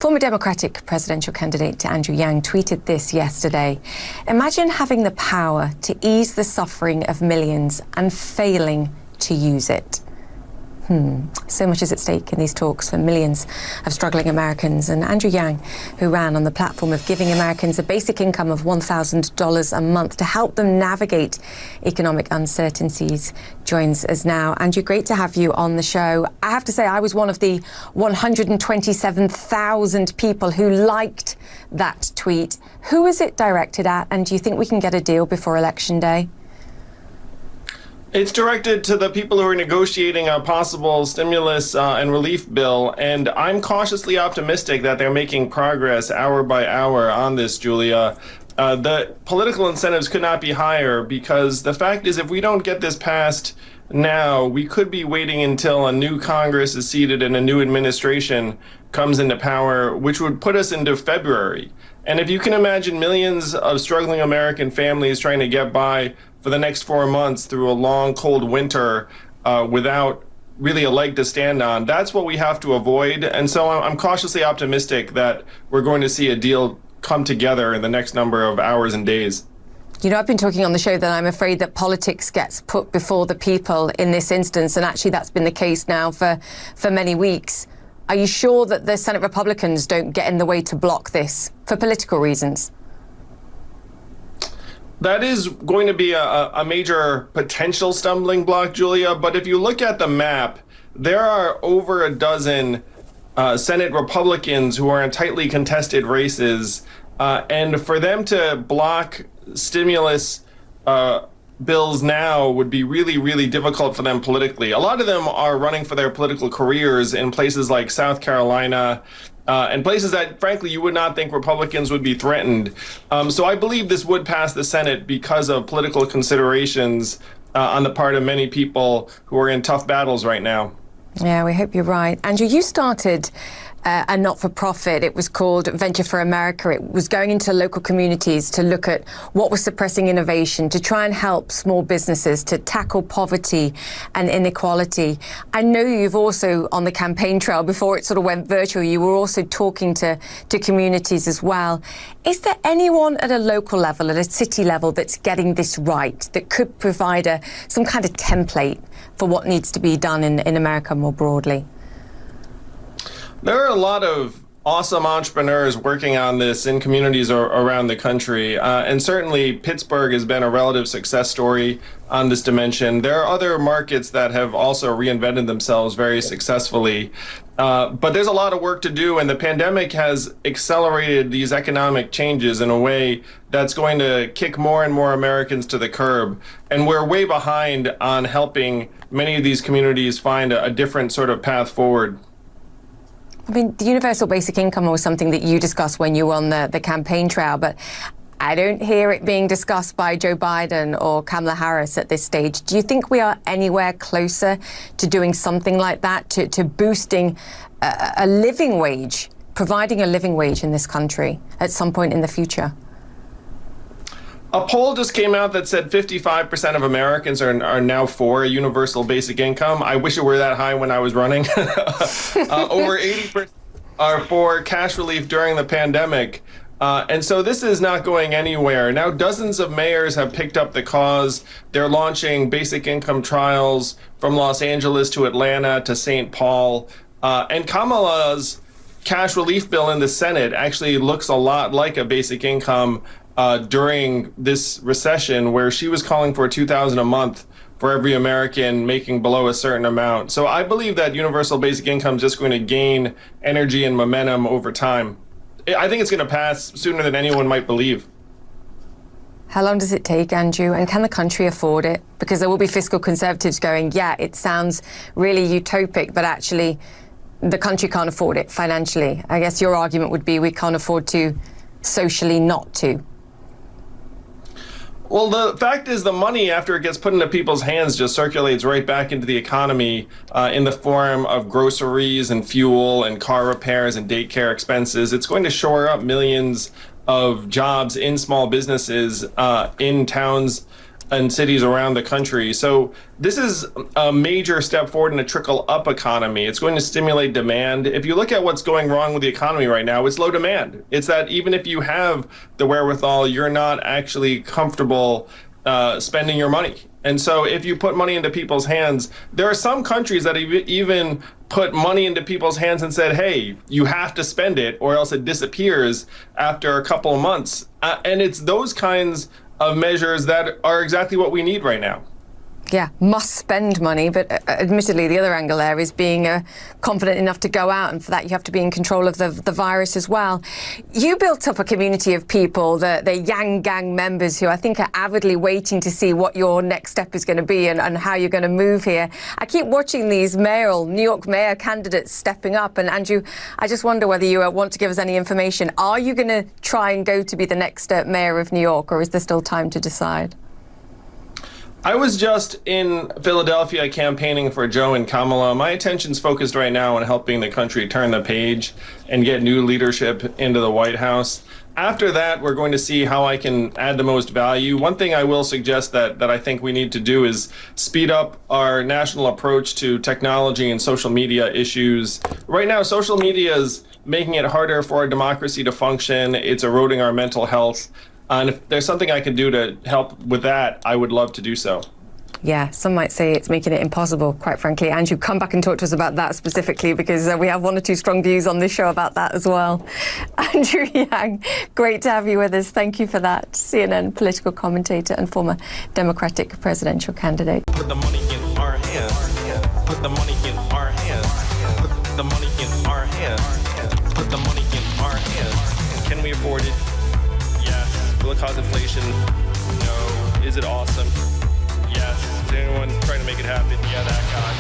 Former Democratic presidential candidate Andrew Yang tweeted this yesterday. Imagine having the power to ease the suffering of millions and failing to use it. So much is at stake in these talks for millions of struggling Americans. And Andrew Yang, who ran on the platform of giving Americans a basic income of $1,000 a month to help them navigate economic uncertainties, joins us now. Andrew, great to have you on the show. I have to say, I was one of the 127,000 people who liked that tweet. Who is it directed at? And do you think we can get a deal before Election Day? It's directed to the people who are negotiating a possible stimulus and relief bill, and I'm cautiously optimistic that they're making progress hour by hour on this, Julia. The political incentives could not be higher, because the fact is, if we don't get this passed now, we could be waiting until a new Congress is seated and a new administration comes into power, which would put us into February. And if you can imagine millions of struggling American families trying to get by for the next 4 months through a long, cold winter without really a leg to stand on, that's what we have to avoid. And so I'm cautiously optimistic that we're going to see a deal come together in the next number of hours and days. You know, I've been talking on the show that I'm afraid that politics gets put before the people in this instance, and actually that's been the case now for many weeks. Are you sure that the Senate Republicans don't get in the way to block this for political reasons? That is going to be a major potential stumbling block, Julia. But if you look at the map, there are over a dozen Senate Republicans who are in tightly contested races. And for them to block stimulus bills now would be really, really difficult for them politically. A lot of them are running for their political careers in places like South Carolina, and places that, frankly, you would not think Republicans would be threatened. So I believe this would pass the Senate because of political considerations on the part of many people who are in tough battles right now. Yeah, we hope you're right. Andrew, you started a not-for-profit. It was called Venture for America. It was going into local communities to look at what was suppressing innovation, to try and help small businesses, to tackle poverty and inequality. I know you've also, on the campaign trail, before it sort of went virtual, you were also talking to communities as well. Is there anyone at a local level, at a city level, that's getting this right, that could provide some kind of template for what needs to be done in America more broadly? There are a lot of awesome entrepreneurs working on this in communities around the country. And certainly Pittsburgh has been a relative success story on this dimension. There are other markets that have also reinvented themselves very successfully. But there's a lot of work to do, and the pandemic has accelerated these economic changes in a way that's going to kick more and more Americans to the curb. And we're way behind on helping many of these communities find a different sort of path forward. I mean, the universal basic income was something that you discussed when you were on the campaign trail, but I don't hear it being discussed by Joe Biden or Kamala Harris at this stage. Do you think we are anywhere closer to doing something like that, to boosting a living wage, providing a living wage in this country at some point in the future? A poll just came out that said 55% of Americans are now for a universal basic income. I wish it were that high when I was running. Over 80% are for cash relief during the pandemic. And so this is not going anywhere. Now, dozens of mayors have picked up the cause. They're launching basic income trials from Los Angeles to Atlanta to St. Paul. And Kamala's cash relief bill in the Senate actually looks a lot like a basic income during this recession, where she was calling for $2,000 a month for every American making below a certain amount. So I believe that universal basic income is just going to gain energy and momentum over time. I think it's going to pass sooner than anyone might believe. How long does it take, Andrew? And can the country afford it? Because there will be fiscal conservatives going, yeah, it sounds really utopic, but actually the country can't afford it financially. I guess your argument would be we can't afford to socially not to. Well, the fact is, the money, after it gets put into people's hands, just circulates right back into the economy in the form of groceries and fuel and car repairs and daycare expenses. It's going to shore up millions of jobs in small businesses in towns and cities around the country. So this is a major step forward in a trickle-up economy. It's going to stimulate demand. If you look at what's going wrong with the economy right now, it's low demand. It's that even if you have the wherewithal, you're not actually comfortable spending your money. And so if you put money into people's hands, there are some countries that even put money into people's hands and said, hey, you have to spend it or else it disappears after a couple of months. And it's those kinds of measures that are exactly what we need right now. Yeah, must spend money, but admittedly the other angle there is being confident enough to go out, and for that you have to be in control of the virus as well. You built up a community of people, the Yang Gang members, who I think are avidly waiting to see what your next step is going to be and how you're going to move here. I keep watching these New York mayor candidates stepping up, and Andrew, I just wonder whether you want to give us any information. Are you going to try and go to be the next mayor of New York, or is there still time to decide? I was just in Philadelphia campaigning for Joe and Kamala. My attention's focused right now on helping the country turn the page and get new leadership into the White House. After that, we're going to see how I can add the most value. One thing I will suggest that I think we need to do is speed up our national approach to technology and social media issues. Right now, social media is making it harder for our democracy to function. It's eroding our mental health. And if there's something I can do to help with that, I would love to do so. Yeah, some might say it's making it impossible, quite frankly. Andrew, come back and talk to us about that specifically, because we have one or two strong views on this show about that as well. Andrew Yang, great to have you with us. Thank you for that. CNN political commentator and former Democratic presidential candidate. Put the money in our hands. Put the money in our hands. Put the money in our hands. Put the money in our hands. Can we afford it? Will it cause inflation? No. Is it awesome? Yes. Is anyone trying to make it happen? Yeah, that guy.